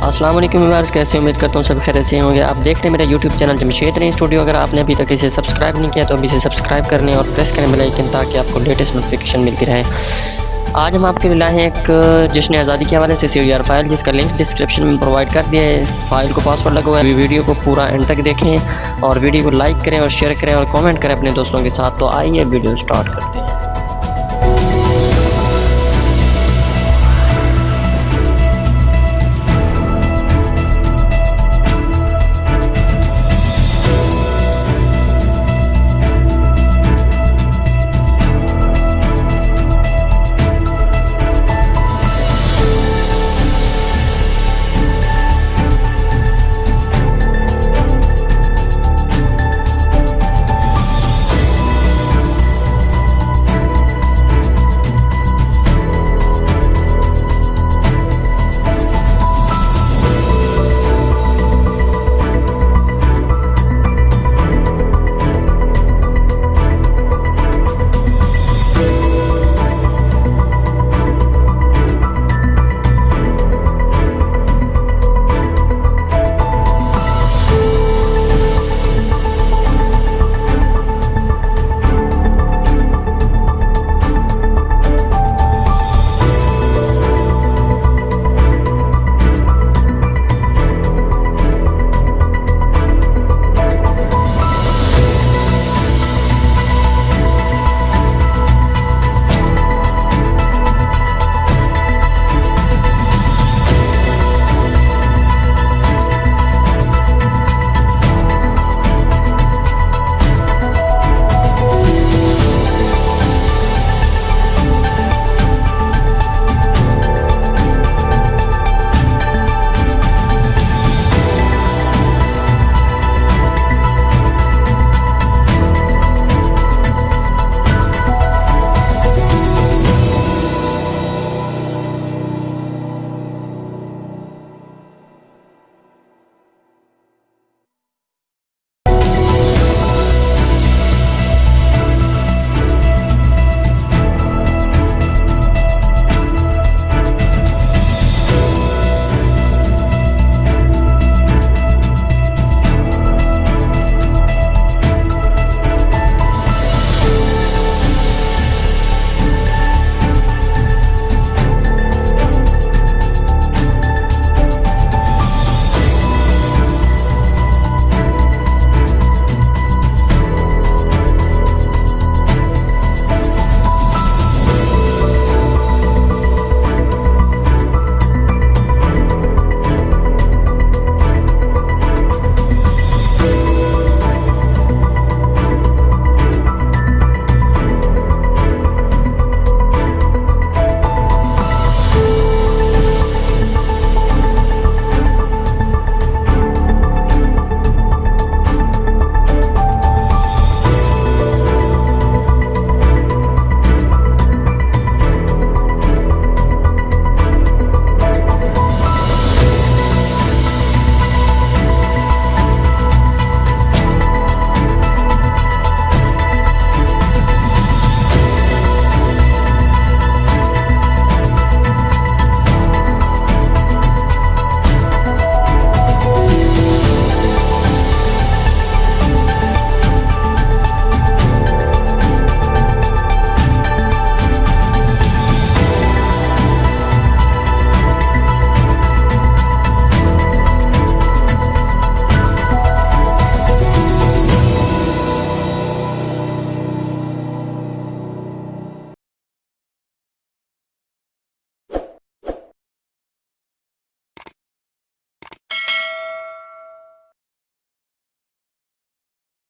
अस्सलाम वालेकुम व्यूअर्स, कैसे उम्मीद करता हूँ सब खैरियत से होंगे। आप देख रहे हैं मेरा यूट्यूब चैनल जमशेद अरेन स्टूडियो। अगर आपने अभी तक इसे सब्सक्राइब नहीं किया तो अभी इसे सब्सक्राइब कर लें और प्रेस करें बेल आइकन ताकि आपको लेटेस्ट नोटिफिकेशन मिलती रहे। आज हम आपके लिए लाए हैं एक जश्न आज़ादी के हवाले से CDr फाइल, जिसका लिंक डिस्क्रिप्शन में प्रोवाइड कर दिया है। इस फाइल को पासवर्ड लगा हुआ है। वीडियो को पूरा एंड तक देखें और वीडियो को लाइक करें और शेयर करें और कमेंट करें अपने दोस्तों के साथ। तो आइए वीडियो स्टार्ट करते हैं।